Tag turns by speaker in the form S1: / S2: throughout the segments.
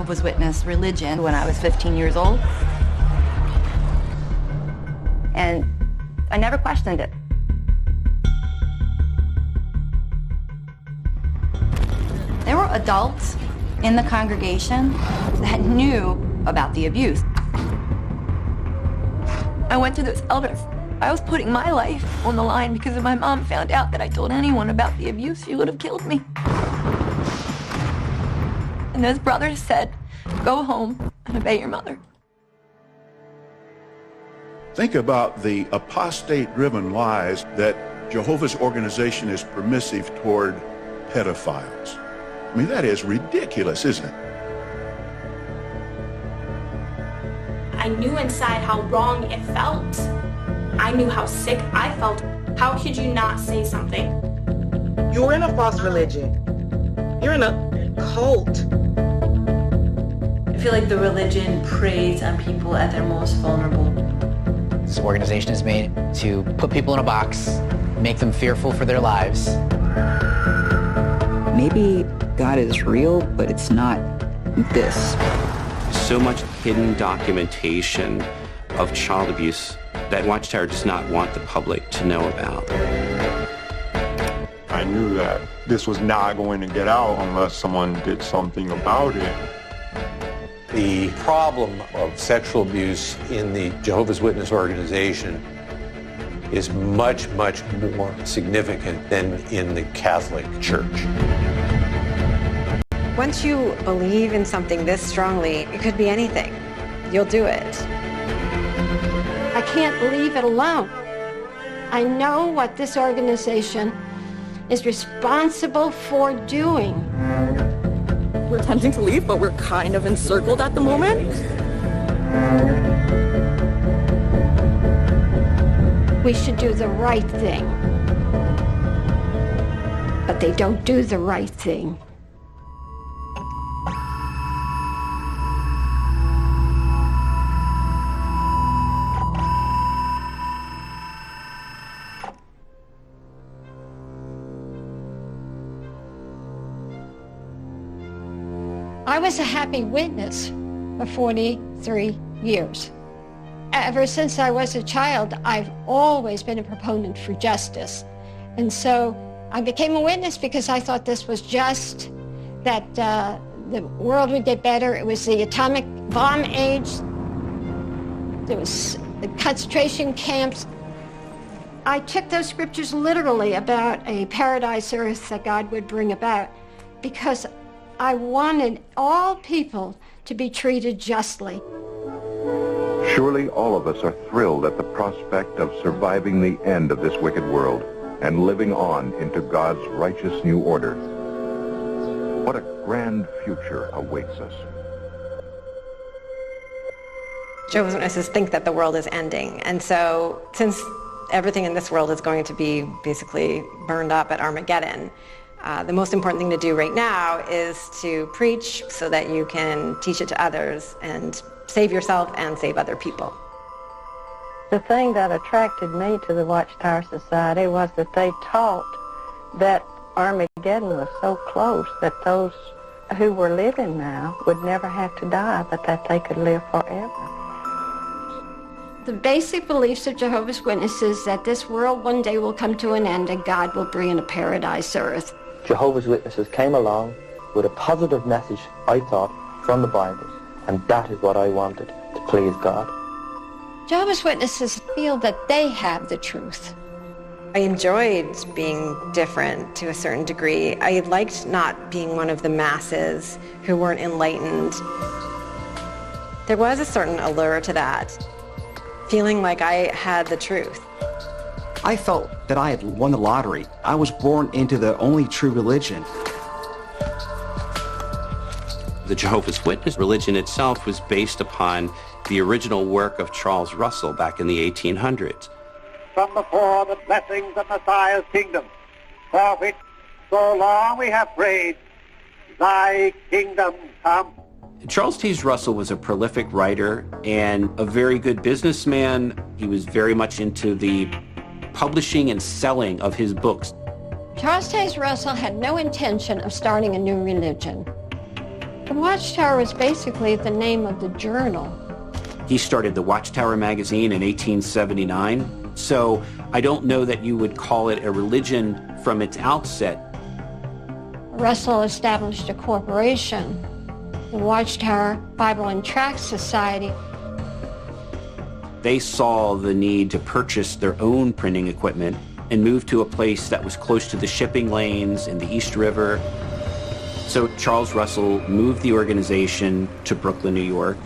S1: Jehovah's Witness religion when I was 15 years old. And I never questioned it. There were adults in the congregation that knew about the abuse. I went to those elders. I was putting my life on the line because if my mom found out that I told anyone about the abuse, she would have killed me. And those brothers said, go home and obey your mother.
S2: Think about the apostate-driven lies that Jehovah's organization is permissive toward pedophiles. I mean, that is ridiculous, isn't it?
S3: I knew inside how wrong it felt. I knew how sick I felt. How could you not say something?
S4: You're in a false religion. You're in a cult.
S5: I feel like the religion preys on people at their most vulnerable.
S6: This organization is made to put people in a box, make them fearful for their lives.
S7: Maybe God is real, but it's not this.
S8: So much hidden documentation of child abuse that Watchtower does not want the public to know about.
S9: I knew that this was not going to get out unless someone did something about it.
S10: The problem of sexual abuse in the Jehovah's Witness organization is much, much more significant than in the Catholic Church.
S11: Once you believe in something this strongly, it could be anything. You'll do it.
S12: I can't leave it alone. I know what this organization is responsible for doing.
S13: We're attempting to leave, but we're kind of encircled at the moment.
S12: We should do the right thing. But they don't do the right thing. I was a happy witness for 43 years. Ever since I was a child, I've always been a proponent for justice. And so I became a witness because I thought this was just, that the world would get better. It was the atomic bomb age. There was the concentration camps. I took those scriptures literally about a paradise earth that God would bring about because I wanted all people to be treated justly.
S14: Surely all of us are thrilled at the prospect of surviving the end of this wicked world and living on into God's righteous new order. What a grand future awaits us.
S11: Jehovah's Witnesses think that the world is ending, and so since everything in this world is going to be basically burned up at Armageddon, the most important thing to do right now is to preach so that you can teach it to others and save yourself and save other people.
S15: The thing that attracted me to the Watchtower Society was that they taught that Armageddon was so close that those who were living now would never have to die, but that they could live forever.
S12: The basic beliefs of Jehovah's Witnesses that this world one day will come to an end and God will bring in a paradise earth.
S16: Jehovah's Witnesses came along with a positive message, I thought, from the Bible, and that is what I wanted, to please God.
S12: Jehovah's Witnesses feel that they have the truth.
S11: I enjoyed being different to a certain degree. I liked not being one of the masses who weren't enlightened. There was a certain allure to that, feeling like I had the truth.
S17: I felt that I had won the lottery. I was born into the only true religion.
S8: The Jehovah's Witness religion itself was based upon the original work of Charles Russell back in the 1800s.
S18: From before the blessings of Messiah's kingdom, for which so long we have prayed, thy kingdom come.
S8: Charles Taze Russell was a prolific writer and a very good businessman. He was very much into the publishing and selling of his books.
S12: Charles Taze Russell had no intention of starting a new religion. The Watchtower was basically the name of the journal.
S8: He started the Watchtower magazine in 1879, so I don't know that you would call it a religion from its outset.
S12: Russell established a corporation, the Watchtower Bible and Tract Society.
S8: They saw the need to purchase their own printing equipment and move to a place that was close to the shipping lanes in the East River. So Charles Russell moved the organization to Brooklyn, New York.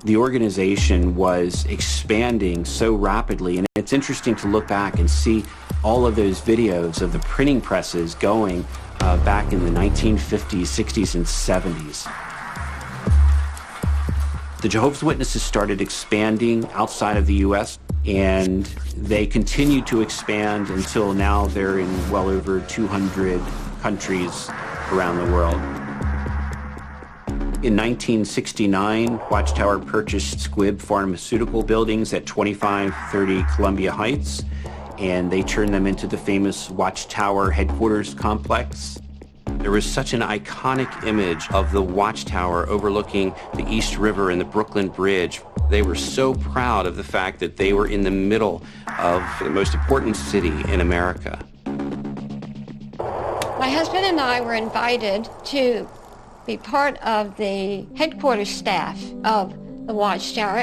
S8: The organization was expanding so rapidly, and it's interesting to look back and see all of those videos of the printing presses going back in the 1950s, 60s, and 70s. The Jehovah's Witnesses started expanding outside of the U.S., and they continued to expand until now they're in well over 200 countries around the world. In 1969, Watchtower purchased Squibb Pharmaceutical buildings at 2530 Columbia Heights, and they turned them into the famous Watchtower headquarters complex. There was such an iconic image of the Watchtower overlooking the East River and the Brooklyn Bridge. They were so proud of the fact that they were in the middle of the most important city in America.
S12: My husband and I were invited to be part of the headquarters staff of the Watchtower.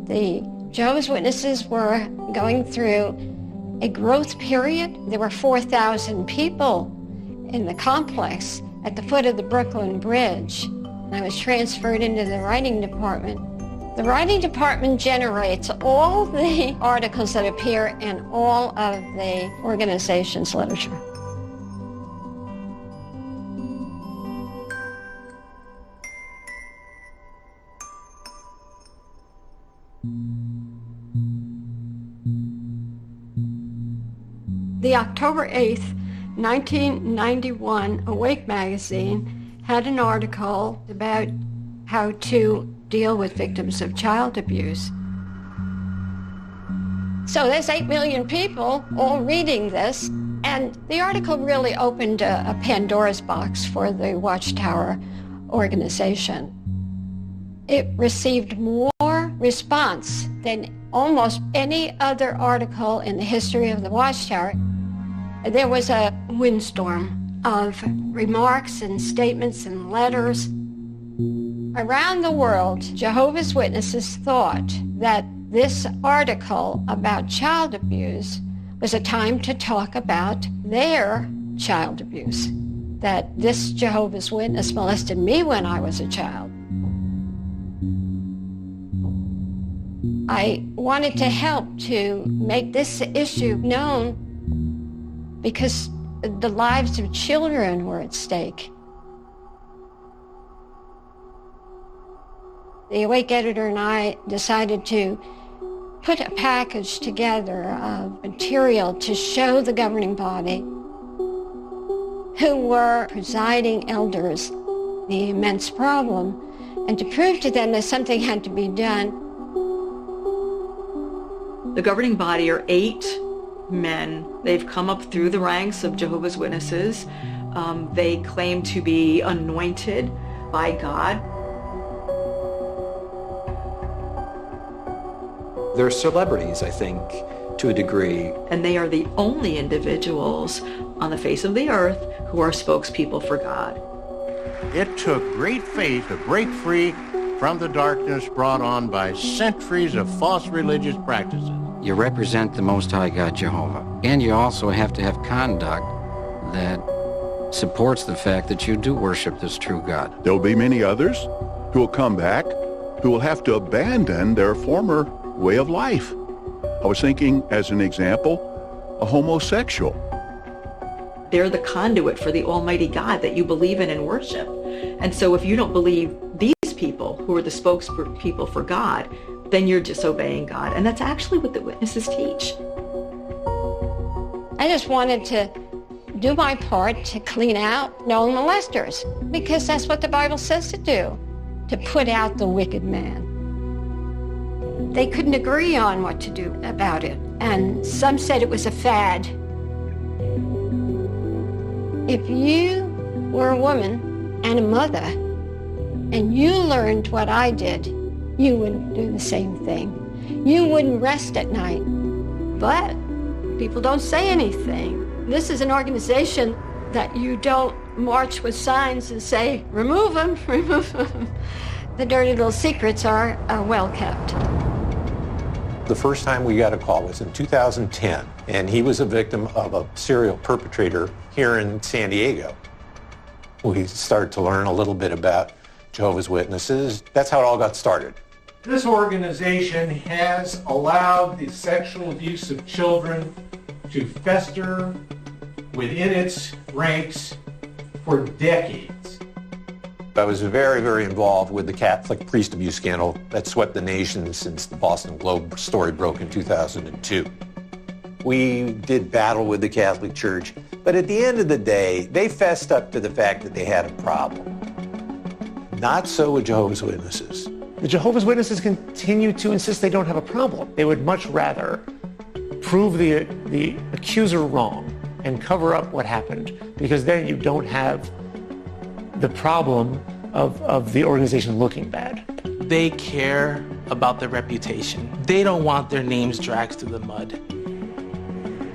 S12: The Jehovah's Witnesses were going through a growth period. There were 4,000 people in the complex at the foot of the Brooklyn Bridge. I was transferred into the writing department. The writing department generates all the articles that appear in all of the organization's literature. The October 8th, 1991 Awake magazine had an article about how to deal with victims of child abuse. So there's 8 million people all reading this, and the article really opened a Pandora's box for the Watchtower organization. It received more response than almost any other article in the history of the Watchtower. There was a windstorm of remarks and statements and letters. Around the world, Jehovah's Witnesses thought that this article about child abuse was a time to talk about their child abuse, that this Jehovah's Witness molested me when I was a child. I wanted to help to make this issue known because the lives of children were at stake. The Awake editor and I decided to put a package together of material to show the governing body, who were presiding elders, the immense problem, and to prove to them that something had to be done.
S19: The governing body are 8 men. They've come up through the ranks of Jehovah's Witnesses. They claim to be anointed by God.
S20: They're celebrities, I think, to a degree.
S19: And they are the only individuals on the face of the earth who are spokespeople for God.
S21: It took great faith to break free from the darkness brought on by centuries of false religious practices.
S22: You represent the Most High God, Jehovah. And you also have to have conduct that supports the fact that you do worship this true God.
S2: There will be many others who will come back, who will have to abandon their former way of life. I was thinking, as an example, a homosexual.
S19: They're the conduit for the Almighty God that you believe in and worship. And so if you don't believe these people who are the spokespeople for God, then you're disobeying God. And that's actually what the witnesses teach.
S12: I just wanted to do my part to clean out known molesters, because that's what the Bible says to do, to put out the wicked man. They couldn't agree on what to do about it, and some said it was a fad. If you were a woman and a mother, and you learned what I did, you wouldn't do the same thing. You wouldn't rest at night. But people don't say anything. This is an organization that you don't march with signs and say, remove them, remove them. The dirty little secrets are well kept.
S10: The first time we got a call was in 2010, and he was a victim of a serial perpetrator here in San Diego. We started to learn a little bit about Jehovah's Witnesses. That's how it all got started.
S1: This organization has allowed the sexual abuse of children to fester within its ranks for decades.
S10: I was very, very involved with the Catholic priest abuse scandal that swept the nation since the Boston Globe story broke in 2002. We did battle with the Catholic Church, but at the end of the day, they fessed up to the fact that they had a problem. Not so with Jehovah's Witnesses.
S3: The Jehovah's Witnesses continue to insist they don't have a problem. They would much rather prove the accuser wrong and cover up what happened, because then you don't have the problem of the organization looking bad.
S23: They care about their reputation. They don't want their names dragged through the mud.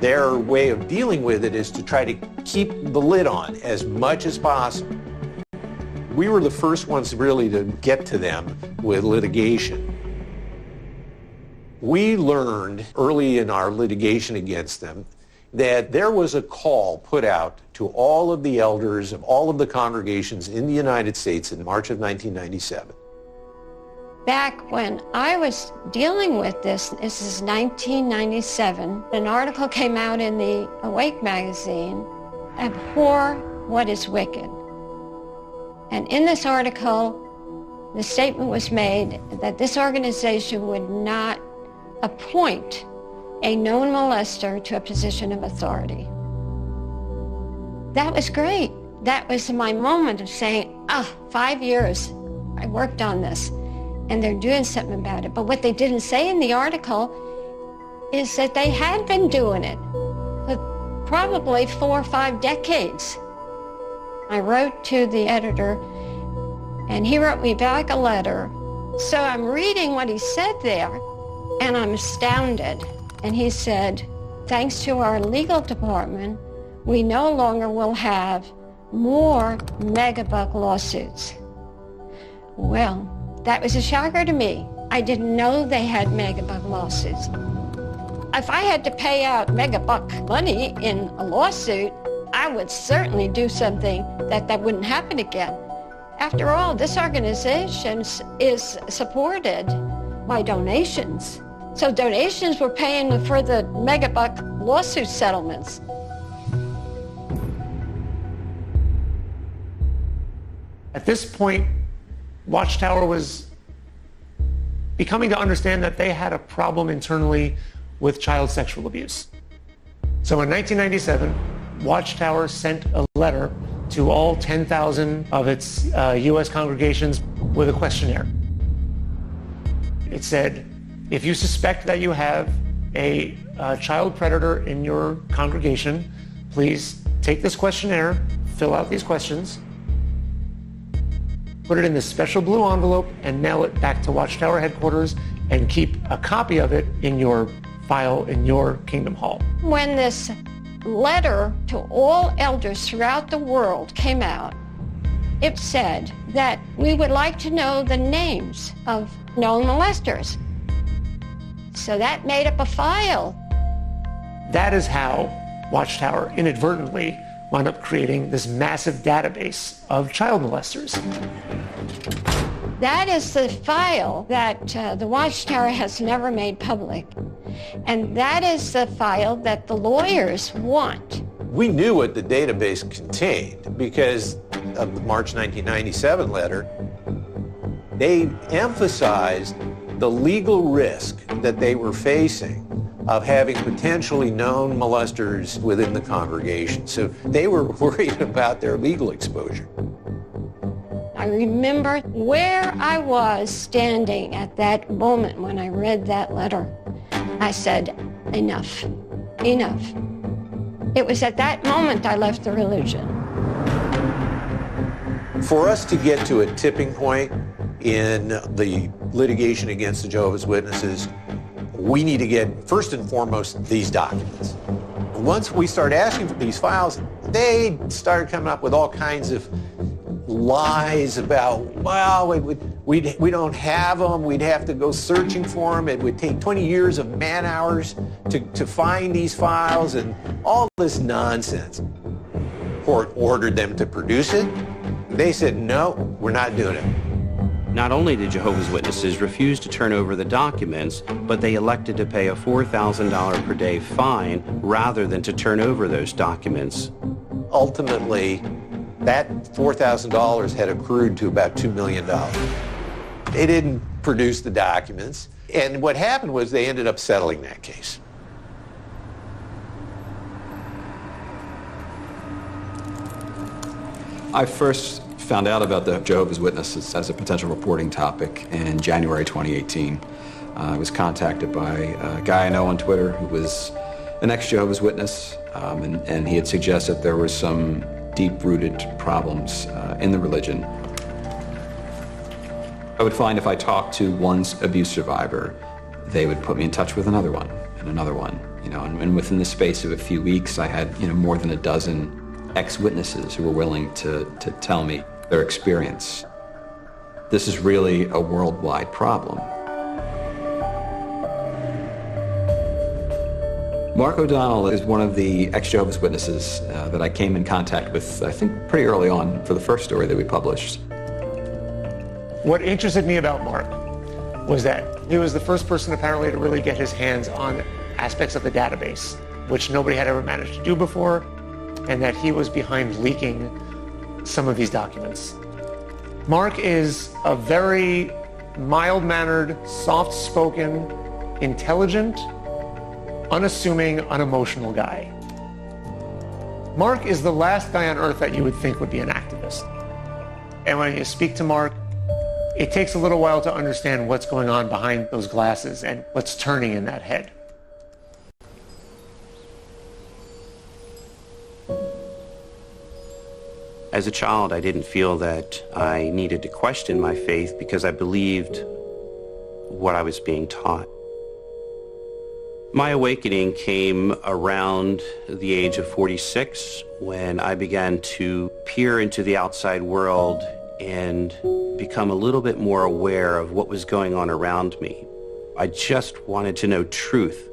S10: Their way of dealing with it is to try to keep the lid on as much as possible. We were the first ones really to get to them with litigation. We learned early in our litigation against them that there was a call put out to all of the elders of all of the congregations in the United States in March of 1997.
S12: Back when I was dealing with this is 1997, an article came out in the Awake magazine, Abhor What is Wicked. And in this article, the statement was made that this organization would not appoint a known molester to a position of authority. That was great. That was my moment of saying, 5 years, I worked on this, and they're doing something about it. But what they didn't say in the article is that they had been doing it for probably 4 or 5 decades. I wrote to the editor, and he wrote me back a letter. So I'm reading what he said there, and I'm astounded. And he said, thanks to our legal department, we no longer will have more megabuck lawsuits. Well, that was a shocker to me. I didn't know they had megabuck lawsuits. If I had to pay out megabuck money in a lawsuit, I would certainly do something that wouldn't happen again. After all, this organization is supported by donations. So donations were paying for the megabuck lawsuit settlements.
S3: At this point, Watchtower was becoming to understand that they had a problem internally with child sexual abuse. So in 1997, Watchtower sent a letter to all 10,000 of its U.S. congregations with a questionnaire. It said, if you suspect that you have a child predator in your congregation, please take this questionnaire, fill out these questions, put it in this special blue envelope, and mail it back to Watchtower headquarters, and keep a copy of it in your file in your Kingdom Hall.
S12: When this letter to all elders throughout the world came out, it said that we would like to know the names of known molesters. So that made up a file.
S3: That is how Watchtower inadvertently wound up creating this massive database of child molesters.
S12: That is the file that the Watchtower has never made public. And that is the file that the lawyers want.
S10: We knew what the database contained because of the March 1997 letter. They emphasized the legal risk that they were facing of having potentially known molesters within the congregation. So they were worried about their legal exposure.
S12: I remember where I was standing at that moment when I read that letter. I said, enough, enough. It was at that moment I left the religion.
S10: For us to get to a tipping point in the litigation against the Jehovah's Witnesses, we need to get, first and foremost, these documents. Once we start asking for these files, they started coming up with all kinds of lies about, well, we don't have them, we'd have to go searching for them, it would take 20 years of man hours to find these files, and all this nonsense. Court ordered them to produce it. They said, no, we're not doing it.
S8: Not only did Jehovah's Witnesses refuse to turn over the documents, but they elected to pay a $4,000 per day fine rather than to turn over those documents.
S10: Ultimately, that $4,000 had accrued to about $2 million. They didn't produce the documents, and what happened was they ended up settling that case.
S20: I first found out about the Jehovah's Witnesses as a potential reporting topic in January 2018. I was contacted by a guy I know on Twitter who was an ex-Jehovah's Witness, and he had suggested there were some deep-rooted problems in the religion. I would find if I talked to one abuse survivor, they would put me in touch with another one and another one, and within the space of a few weeks, I had, more than a dozen ex-witnesses who were willing to tell me their experience. This is really a worldwide problem. Mark O'Donnell is one of the ex-Jehovah's Witnesses that I came in contact with, I think, pretty early on for the first story that we published.
S3: What interested me about Mark was that he was the first person apparently to really get his hands on aspects of the database, which nobody had ever managed to do before, and that he was behind leaking some of these documents. Mark is a very mild-mannered, soft-spoken, intelligent, unassuming, unemotional guy. Mark is the last guy on earth that you would think would be an activist. And when you speak to Mark, it takes a little while to understand what's going on behind those glasses and what's turning in that head.
S8: As a child, I didn't feel that I needed to question my faith because I believed what I was being taught. My awakening came around the age of 46 when I began to peer into the outside world and become a little bit more aware of what was going on around me. I just wanted to know truth.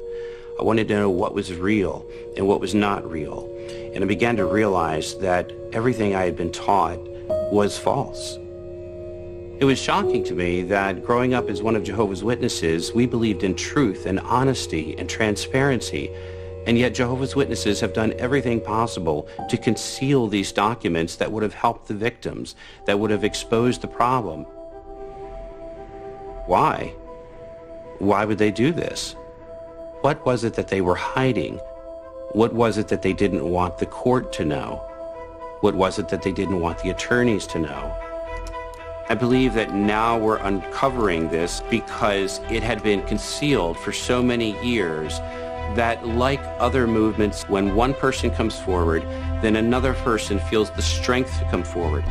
S8: I wanted to know what was real and what was not real. And I began to realize that everything I had been taught was false. It was shocking to me that growing up as one of Jehovah's Witnesses, we believed in truth and honesty and transparency, and yet Jehovah's Witnesses have done everything possible to conceal these documents that would have helped the victims, that would have exposed the problem. Why? Why would they do this? What was it that they were hiding? What was it that they didn't want the court to know? What was it that they didn't want the attorneys to know? I believe that now we're uncovering this because it had been concealed for so many years that, like other movements, when one person comes forward, then another person feels the strength to come forward.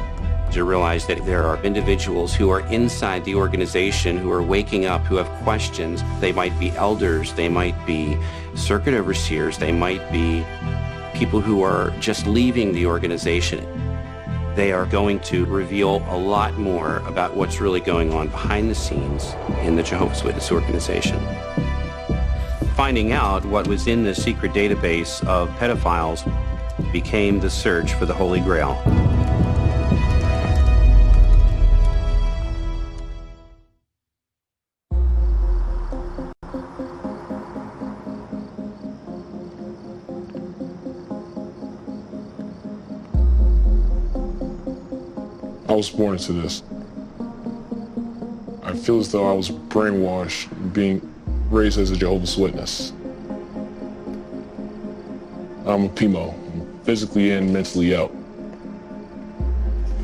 S8: To realize that there are individuals who are inside the organization who are waking up, who have questions. They might be elders, they might be circuit overseers, they might be people who are just leaving the organization. They are going to reveal a lot more about what's really going on behind the scenes in the Jehovah's Witness organization. Finding out what was in the secret database of pedophiles became the search for the Holy Grail.
S4: I was born into this. I feel as though I was brainwashed, being raised as a Jehovah's Witness. I'm a PMO, I'm physically in, mentally out.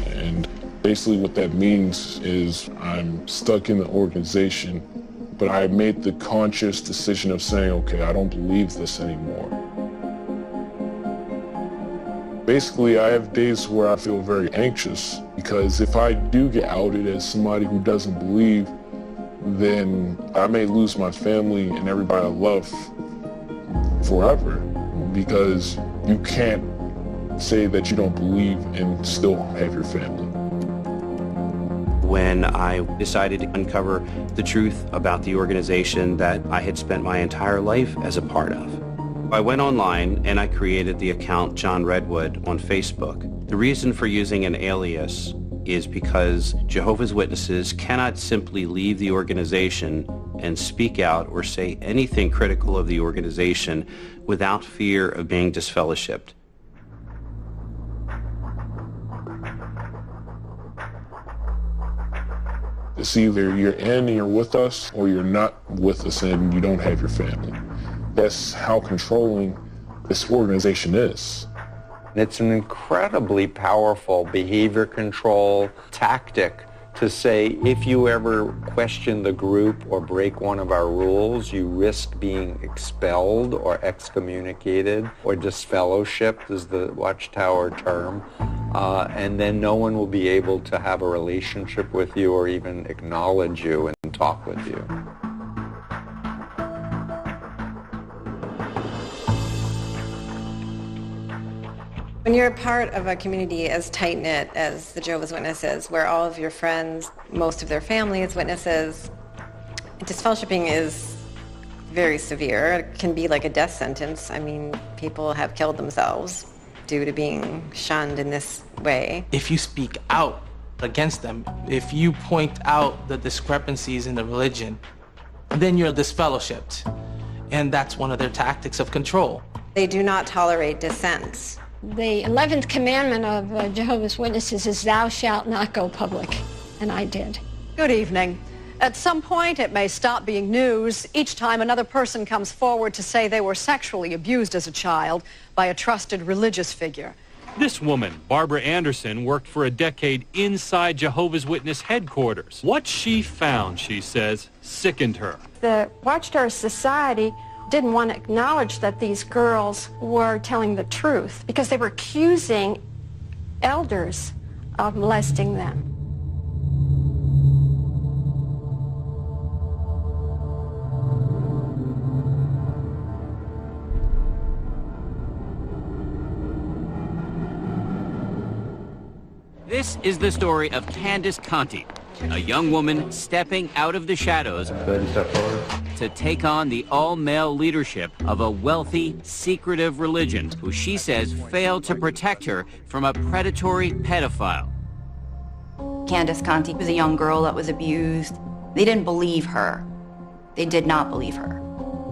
S4: And basically what that means is I'm stuck in the organization, but I made the conscious decision of saying, okay, I don't believe this anymore. Basically, I have days where I feel very anxious because if I do get outed as somebody who doesn't believe, then I may lose my family and everybody I love forever, because you can't say that you don't believe and still have your family.
S8: When I decided to uncover the truth about the organization that I had spent my entire life as a part of, I went online and I created the account John Redwood on Facebook. The reason for using an alias is because Jehovah's Witnesses cannot simply leave the organization and speak out or say anything critical of the organization without fear of being disfellowshipped.
S4: It's either you're in and you're with us, or you're not with us and you don't have your family. That's how controlling this organization is.
S10: It's an incredibly powerful behavior control tactic to say, if you ever question the group or break one of our rules, you risk being expelled or excommunicated or disfellowshipped, is the Watchtower term. And then no one will be able to have a relationship with you or even acknowledge you and talk with you.
S11: When you're part of a community as tight-knit as the Jehovah's Witnesses, where all of your friends, most of their family is witnesses, disfellowshipping is very severe. It can be like a death sentence. I mean, people have killed themselves due to being shunned in this way.
S23: If you speak out against them, if you point out the discrepancies in the religion, then you're disfellowshipped. And that's one of their tactics of control.
S11: They do not tolerate dissent.
S12: The 11th commandment of Jehovah's Witnesses is thou shalt not go public, and I did.
S5: Good evening. At some point, it may stop being news each time another person comes forward to say they were sexually abused as a child by a trusted religious figure.
S6: This woman, Barbara Anderson, worked for a decade inside Jehovah's Witness headquarters. What she found, she says, sickened her.
S12: The Watchtower Society didn't want to acknowledge that these girls were telling the truth because they were accusing elders of molesting them.
S7: This is the story of Candace Conti, a young woman stepping out of the shadows to take on the all-male leadership of a wealthy, secretive religion who she says failed to protect her from a predatory pedophile.
S24: Candace Conti was a young girl that was abused. They didn't believe her. They did not believe her.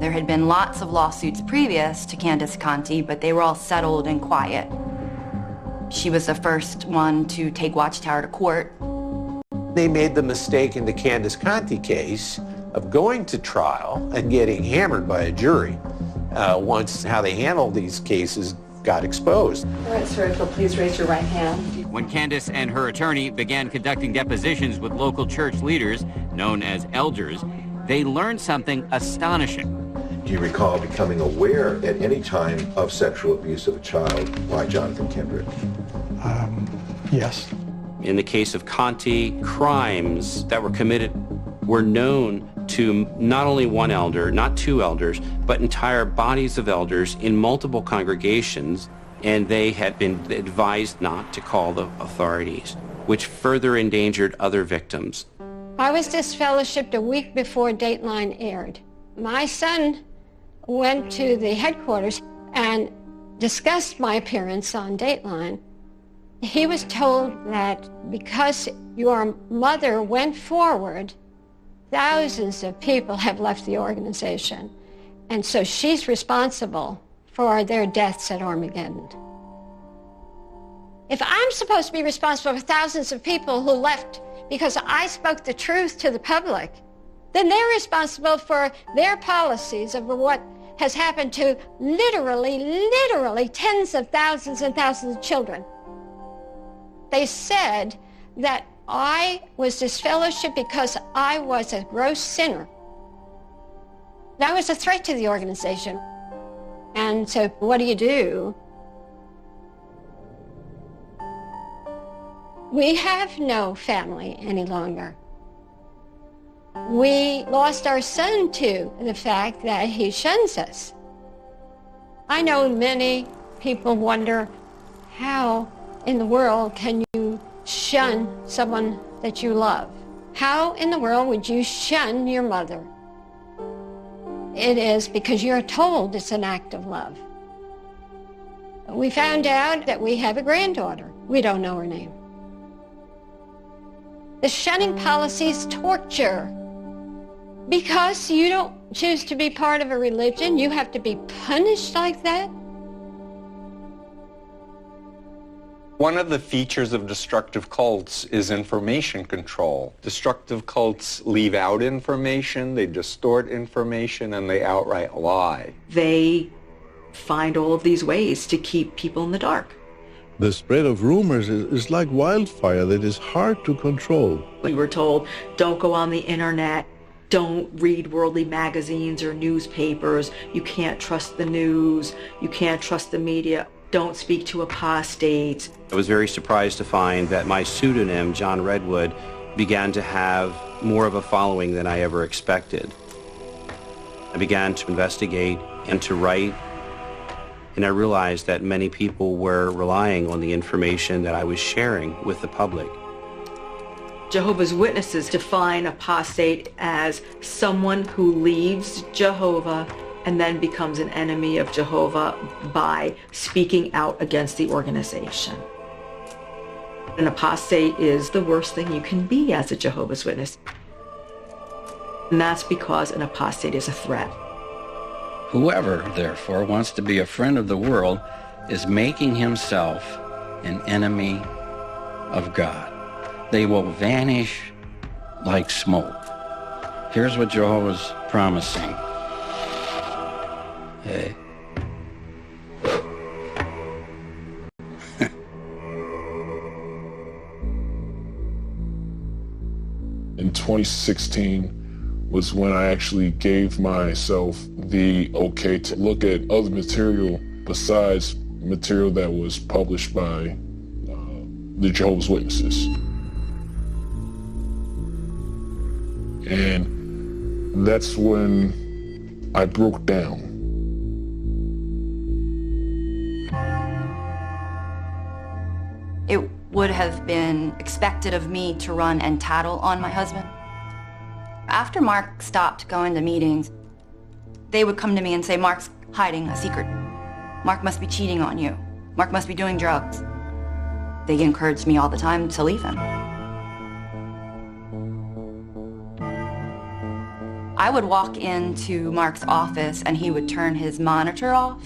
S24: There had been lots of lawsuits previous to Candace Conti, but they were all settled and quiet. She was the first one to take Watchtower to court.
S10: They made the mistake in the Candace Conti case of going to trial and getting hammered by a jury once how they handled these cases got exposed.
S25: All right, sir, if you'll please raise your right hand.
S7: When Candace and her attorney began conducting depositions with local church leaders, known as elders, they learned something astonishing.
S26: Do you recall becoming aware at any time of sexual abuse of a child by Jonathan Kindred?
S27: Yes.
S8: In the case of Conti, crimes that were committed were known to not only one elder, not two elders, but entire bodies of elders in multiple congregations, and they had been advised not to call the authorities, which further endangered other victims.
S12: I was disfellowshipped a week before Dateline aired. My son went to the headquarters and discussed my appearance on Dateline. He was told that because your mother went forward, thousands of people have left the organization, and so she's responsible for their deaths at Armageddon. If I'm supposed to be responsible for thousands of people who left because I spoke the truth to the public, then they're responsible for their policies of what has happened to literally tens of thousands and thousands of children. They said that I was disfellowshipped because I was a gross sinner. I was a threat to the organization. And so what do? We have no family any longer. We lost our son to the fact that he shuns us. I know many people wonder, how in the world can you shun someone that you love? How in the world would you shun your mother? It is because you're told it's an act of love. We found out that we have a granddaughter. We don't know her name. The shunning policy is torture. Because you don't choose to be part of a religion, you have to be punished like that?
S9: One of the features of destructive cults is information control. Destructive cults leave out information, they distort information, and they outright lie.
S19: They find all of these ways to keep people in the dark.
S13: The spread of rumors is like wildfire that is hard to control.
S19: We were told, don't go on the internet, don't read worldly magazines or newspapers, you can't trust the news, you can't trust the media, don't speak to apostates.
S8: I was very surprised to find that my pseudonym, John Redwood, began to have more of a following than I ever expected. I began to investigate and to write, and I realized that many people were relying on the information that I was sharing with the public.
S19: Jehovah's Witnesses define apostate as someone who leaves Jehovah and then becomes an enemy of Jehovah by speaking out against the organization. An apostate is the worst thing you can be as a Jehovah's Witness. And that's because an apostate is a threat.
S22: Whoever, therefore, wants to be a friend of the world is making himself an enemy of God. They will vanish like smoke. Here's what Jehovah's promising. Hey.
S4: In 2016 was when I actually gave myself the okay to look at other material besides material that was published by the Jehovah's Witnesses. And that's when I broke down.
S24: It would have been expected of me to run and tattle on my husband. After Mark stopped going to meetings, they would come to me and say, Mark's hiding a secret. Mark must be cheating on you. Mark must be doing drugs. They encouraged me all the time to leave him. I would walk into Mark's office and he would turn his monitor off.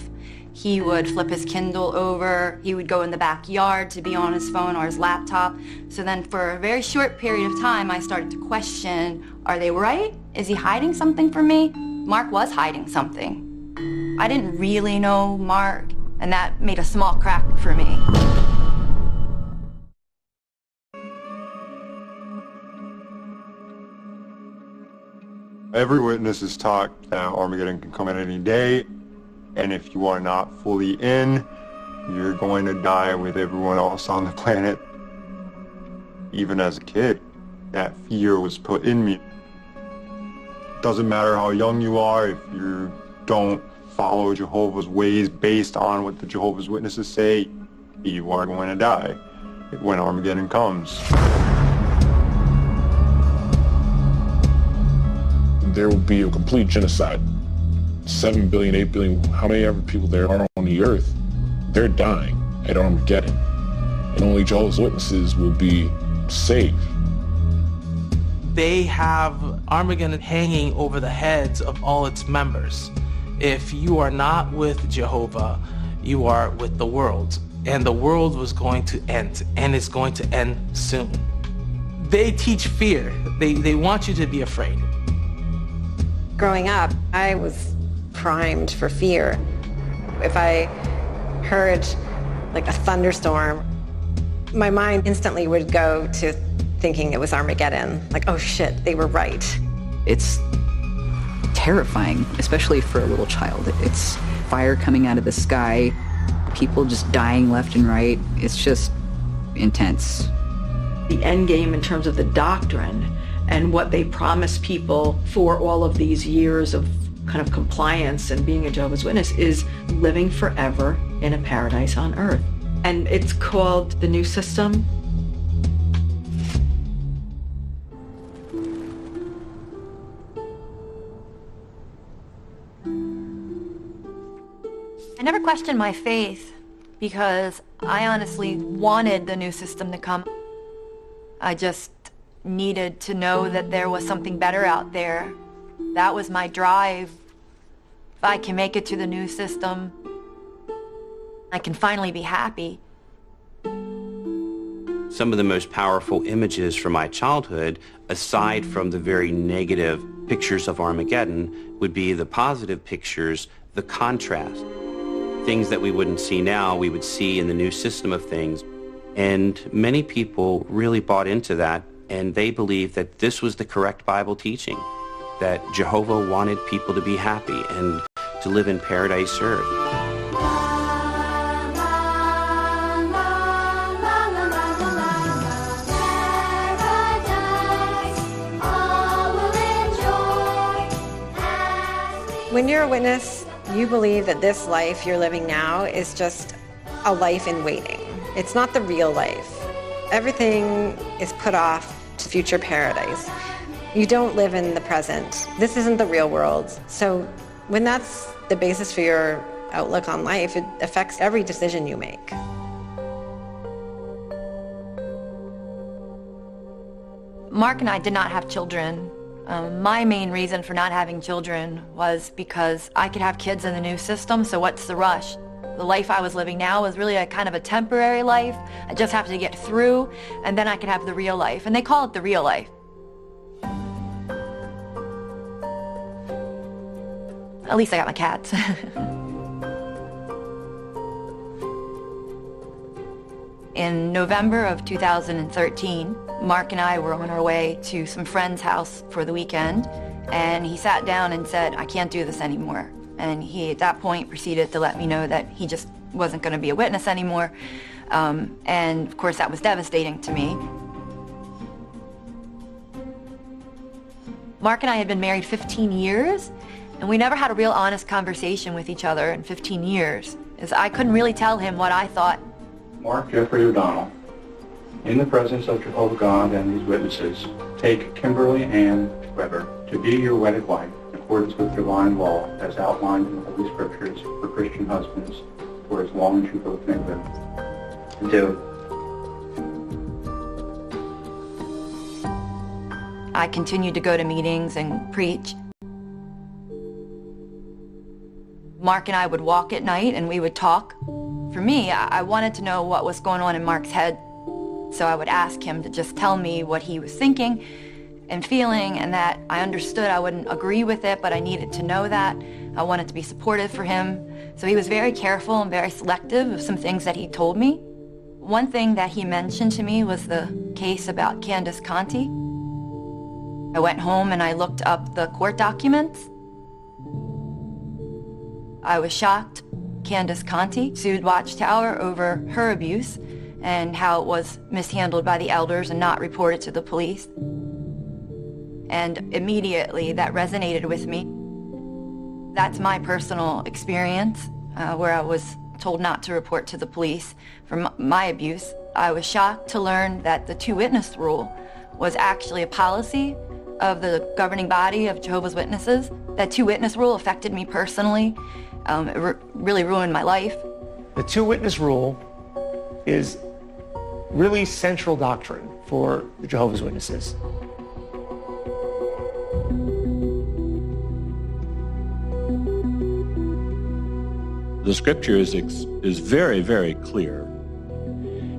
S24: He would flip his Kindle over. He would go in the backyard to be on his phone or his laptop. So then for a very short period of time, I started to question, are they right? Is he hiding something from me? Mark was hiding something. I didn't really know Mark, and that made a small crack for me.
S14: Every witness is taught that Armageddon can come at any day, and if you are not fully in, you're going to die with everyone else on the planet. Even as a kid, that fear was put in me. Doesn't matter how young you are, if you don't follow Jehovah's ways based on what the Jehovah's Witnesses say, you are going to die when Armageddon comes.
S4: There will be a complete genocide. 7 billion, 8 billion, how many ever people there are on the earth, they're dying at Armageddon. And only Jehovah's Witnesses will be saved.
S23: They have Armageddon hanging over the heads of all its members. If you are not with Jehovah, you are with the world. And the world was going to end, and it's going to end soon. They teach fear. They want you to be afraid.
S11: Growing up, I was primed for fear. If I heard like a thunderstorm, my mind instantly would go to thinking it was Armageddon. Like, oh shit, they were right.
S15: It's terrifying, especially for a little child. It's fire coming out of the sky, people just dying left and right. It's just intense.
S19: The end game in terms of the doctrine and what they promise people for all of these years of kind of compliance and being a Jehovah's Witness is living forever in a paradise on earth. And it's called the New System.
S24: I never questioned my faith because I honestly wanted the New System to come. I just needed to know that there was something better out there. That was my drive. If I can make it to the New System, I can finally be happy.
S8: Some of the most powerful images from my childhood, aside from the very negative pictures of Armageddon, would be the positive pictures, the contrast. Things that we wouldn't see now, we would see in the New System of things. And many people really bought into that, and they believed that this was the correct Bible teaching, that Jehovah wanted people to be happy and to live in paradise earth.
S11: When you're a witness, you believe that this life you're living now is just a life in waiting. It's not the real life. Everything is put off to future paradise. You don't live in the present. This isn't the real world. So when that's the basis for your outlook on life, it affects every decision you make.
S24: Mark and I did not have children. My main reason for not having children was because I could have kids in the New System, so what's the rush? The life I was living now was really a kind of a temporary life. I just have to get through, and then I could have the real life. And they call it the real life. At least I got my cats. In November of 2013, Mark and I were on our way to some friend's house for the weekend, and he sat down and said, "I can't do this anymore." And he, at that point, proceeded to let me know that he just wasn't going to be a witness anymore. And of course, that was devastating to me. Mark and I had been married 15 years, and we never had a real honest conversation with each other in 15 years, as I couldn't really tell him what I thought.
S1: Mark Jeffrey O'Donnell, in the presence of Jehovah God and these witnesses, take Kimberly Ann Weber to be your wedded wife in accordance with divine law as outlined in the Holy Scriptures for Christian husbands for as long as you both may live. Do.
S24: I continued to go to meetings and preach. Mark and I would walk at night and we would talk. For me, I wanted to know what was going on in Mark's head, so I would ask him to just tell me what he was thinking and feeling, and that I understood I wouldn't agree with it, but I needed to know that. I wanted to be supportive for him. So he was very careful and very selective of some things that he told me. One thing that he mentioned to me was the case about Candace Conti. I went home and I looked up the court documents. I was shocked. Candace Conti sued Watchtower over her abuse and how it was mishandled by the elders and not reported to the police. And immediately that resonated with me. That's my personal experience, where I was told not to report to the police for my abuse. I was shocked to learn that the two-witness rule was actually a policy of the governing body of Jehovah's Witnesses. That two-witness rule affected me personally. It really ruined my life.
S3: The two-witness rule is really central doctrine for the Jehovah's Witnesses.
S2: The scripture is very, very clear.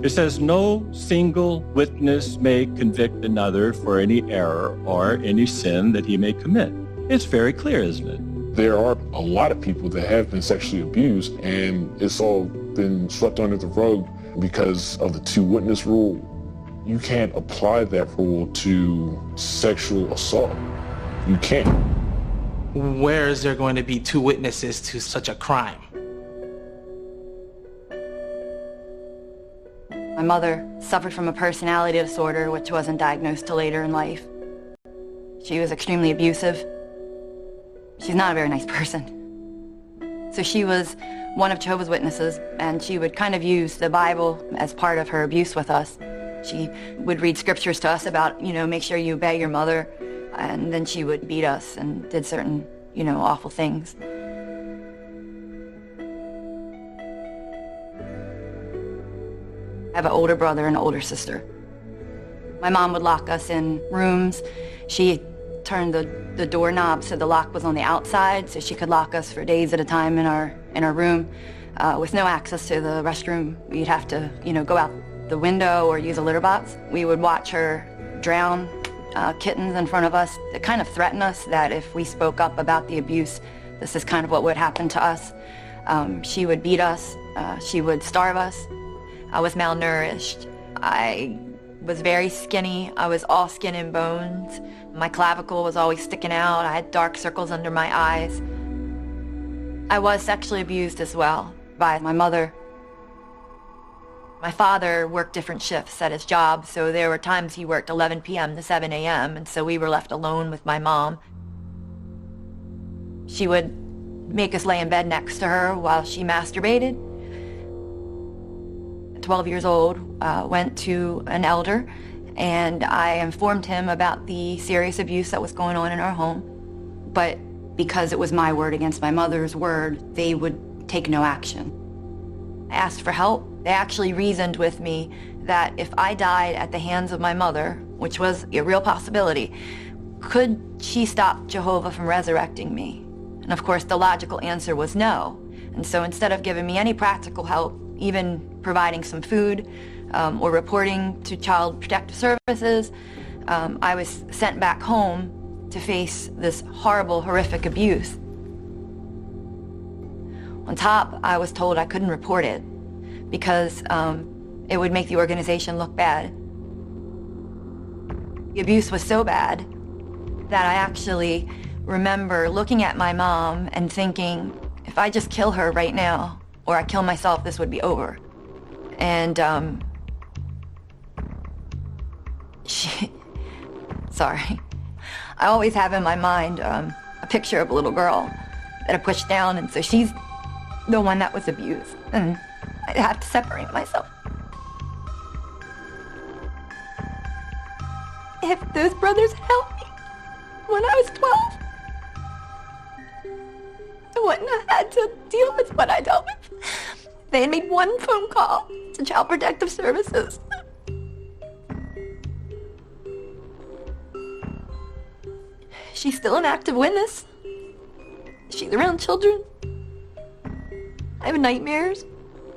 S2: It says, no single witness may convict another for any error or any sin that he may commit. It's very clear, isn't it?
S4: There are a lot of people that have been sexually abused, and it's all been swept under the rug because of the two-witness rule. You can't apply that rule to sexual assault. You can't.
S23: Where is there going to be two witnesses to such a crime?
S24: My mother suffered from a personality disorder, which wasn't diagnosed till later in life. She was extremely abusive. She's not a very nice person. So she was one of Jehovah's Witnesses, and she would kind of use the Bible as part of her abuse with us. She would read scriptures to us about, make sure you obey your mother, and then she would beat us and did certain, awful things. I have an older brother and an older sister. My mom would lock us in rooms. She turned the doorknob so the lock was on the outside, so she could lock us for days at a time in our room with no access to the restroom. We'd have to, go out the window or use a litter box. We would watch her drown kittens in front of us. It kind of threatened us that if we spoke up about the abuse, this is kind of what would happen to us. She would beat us. She would starve us. I was malnourished. I was very skinny. I was all skin and bones. My clavicle was always sticking out. I had dark circles under my eyes. I was sexually abused as well by my mother. My father worked different shifts at his job, so there were times he worked 11 p.m. to 7 a.m., and so we were left alone with my mom. She would make us lay in bed next to her while she masturbated. 12 years old, went to an elder, and I informed him about the serious abuse that was going on in our home. But because it was my word against my mother's word, they would take no action. I asked for help. They actually reasoned with me that if I died at the hands of my mother, which was a real possibility, could she stop Jehovah from resurrecting me? And of course, the logical answer was no. And so instead of giving me any practical help, even providing some food or reporting to Child Protective Services, I was sent back home to face this horrible, horrific abuse. On top, I was told I couldn't report it because it would make the organization look bad. The abuse was so bad that I actually remember looking at my mom and thinking, if I just kill her right now, or I kill myself, this would be over. And sorry. I always have in my mind a picture of a little girl that I pushed down, and so she's the one that was abused, and I have to separate myself. If those brothers helped me when I was 12, I wouldn't have had to deal with what I dealt with. They had made one phone call to Child Protective Services. She's still an active witness. She's around children. I have nightmares.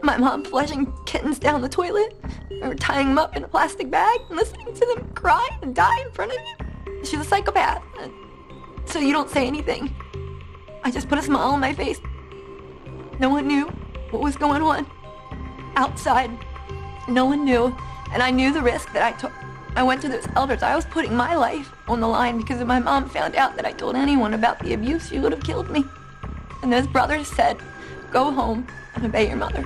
S24: My mom flushing kittens down the toilet, or tying them up in a plastic bag and listening to them cry and die in front of you. She's a psychopath. So you don't say anything. I just put a smile on my face. No one knew what was going on outside. No one knew, and I knew the risk that I took. I went to those elders. I was putting my life on the line because if my mom found out that I told anyone about the abuse, she would have killed me. And those brothers said, go home and obey your mother.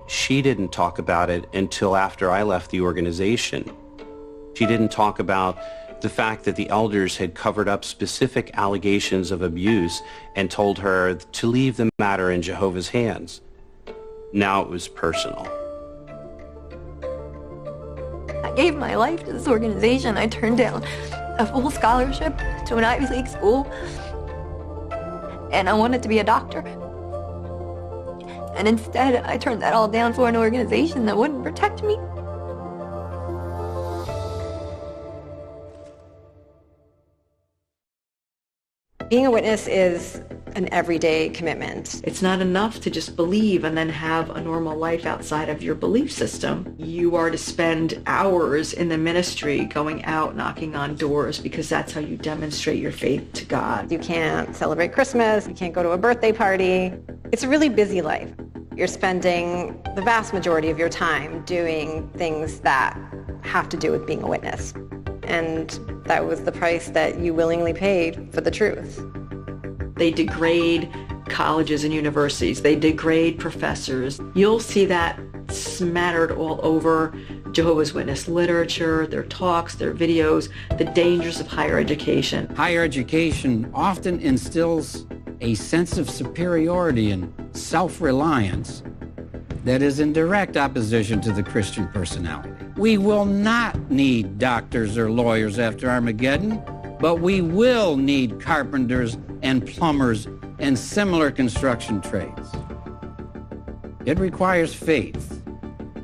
S8: She didn't talk about it until after I left the organization. She didn't talk about the fact that the elders had covered up specific allegations of abuse and told her to leave the matter in Jehovah's hands. Now it was personal.
S24: I gave my life to this organization. I turned down a full scholarship to an Ivy League school, and I wanted to be a doctor. And instead, I turned that all down for an organization that wouldn't protect me.
S11: Being a witness is an everyday commitment.
S19: It's not enough to just believe and then have a normal life outside of your belief system. You are to spend hours in the ministry going out, knocking on doors, because that's how you demonstrate your faith to God.
S11: You can't celebrate Christmas, you can't go to a birthday party. It's a really busy life. You're spending the vast majority of your time doing things that have to do with being a witness. And that was the price that you willingly paid for the truth.
S19: They degrade colleges and universities. They degrade professors. You'll see that smattered all over Jehovah's Witness literature, their talks, their videos, the dangers of higher education.
S22: Higher education often instills a sense of superiority and self-reliance that is in direct opposition to the Christian personality. We will not need doctors or lawyers after Armageddon, but we will need carpenters and plumbers and similar construction trades. It requires faith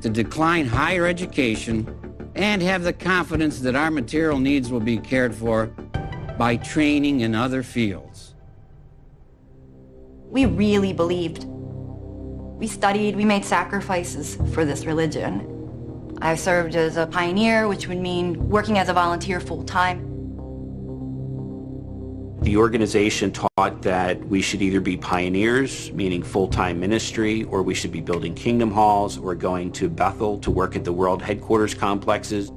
S22: to decline higher education and have the confidence that our material needs will be cared for by training in other fields.
S24: We really believed. We studied, we made sacrifices for this religion. I served as a pioneer, which would mean working as a volunteer full-time.
S8: The organization taught that we should either be pioneers, meaning full-time ministry, or we should be building kingdom halls or going to Bethel to work at the world headquarters complexes.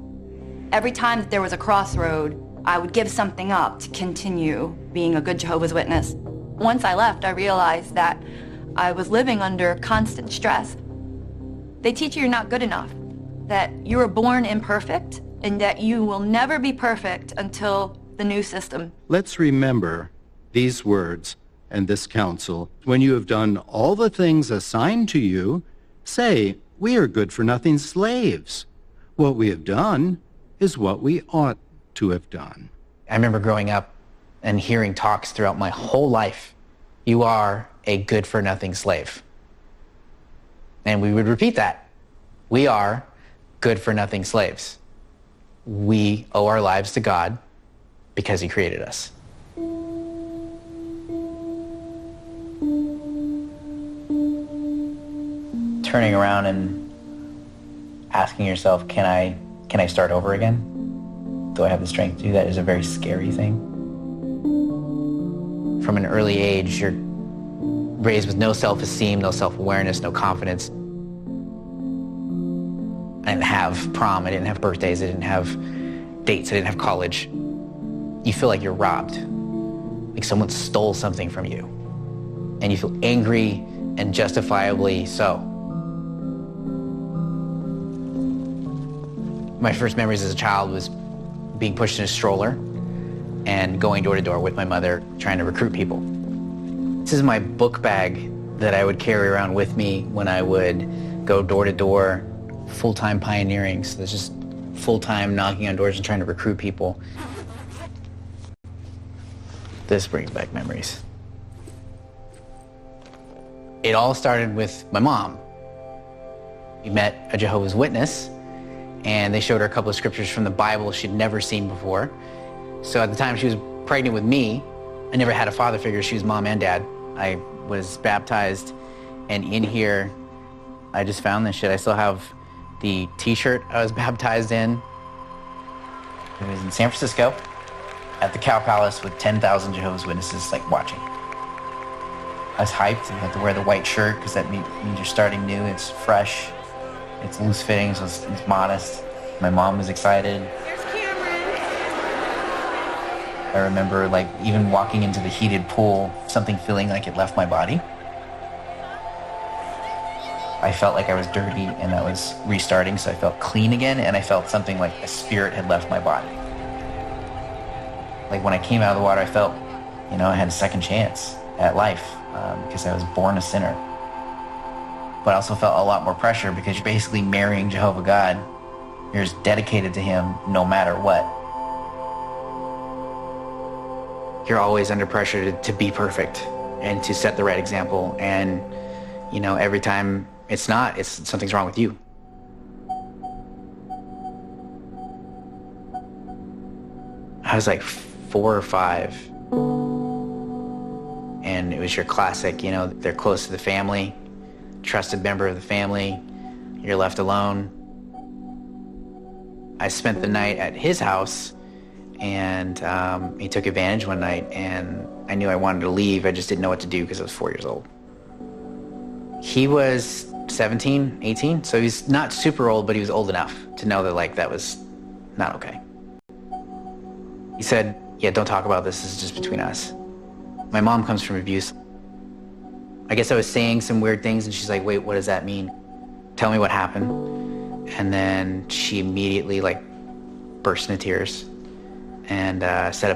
S24: Every time that there was a crossroad, I would give something up to continue being a good Jehovah's Witness. Once I left, I realized that I was living under constant stress. They teach you you're not good enough, that you were born imperfect, and that you will never be perfect until the new system.
S5: Let's remember these words and this counsel. When you have done all the things assigned to you, say, we are good-for-nothing slaves. What we have done is what we ought to have done.
S6: I remember growing up and hearing talks throughout my whole life. You are a good-for-nothing slave. And we would repeat that. We are good-for-nothing slaves. We owe our lives to God because he created us. Turning around and asking yourself, can I start over again? Do I have the strength to do that is a very scary thing. From an early age, you're raised with no self-esteem, no self-awareness, no confidence. I didn't have prom, I didn't have birthdays, I didn't have dates, I didn't have college. You feel like you're robbed, like someone stole something from you. And you feel angry and justifiably so. My first memories as a child was being pushed in a stroller and going door to door with my mother, trying to recruit people. This is my book bag that I would carry around with me when I would go door to door, full-time pioneering. So there's just full-time knocking on doors and trying to recruit people. This brings back memories. It all started with my mom. We met a Jehovah's Witness, and they showed her a couple of scriptures from the Bible she'd never seen before. So at the time she was pregnant with me, I never had a father figure. She was mom and dad. I was baptized, and in here, I just found this shit. I still have the t-shirt I was baptized in. It was in San Francisco at the Cow Palace with 10,000 Jehovah's Witnesses like watching. I was hyped. You have to wear the white shirt because that means you're starting new. It's fresh. It's loose fitting, so it's modest. My mom was excited. I remember like even walking into the heated pool, something feeling like it left my body. I felt like I was dirty and I was restarting, so I felt clean again, and I felt something like a spirit had left my body. Like when I came out of the water, I felt, I had a second chance at life because I was born a sinner. But I also felt a lot more pressure because you're basically marrying Jehovah God. You're just dedicated to him no matter what. You're always under pressure to be perfect and to set the right example. And, every time it's not, something's wrong with you. I was like 4 or 5. And it was your classic, they're close to the family, trusted member of the family, you're left alone. I spent the night at his house, and he took advantage one night, and I knew I wanted to leave. I just didn't know what to do because I was 4 years old. He was 17, 18, so he's not super old, but he was old enough to know that that was not okay. He said, yeah, don't talk about this is just between us. My mom comes from abuse. I guess I was saying some weird things, and she's like, wait, what does that mean? Tell me what happened. And then she immediately like burst into tears and set up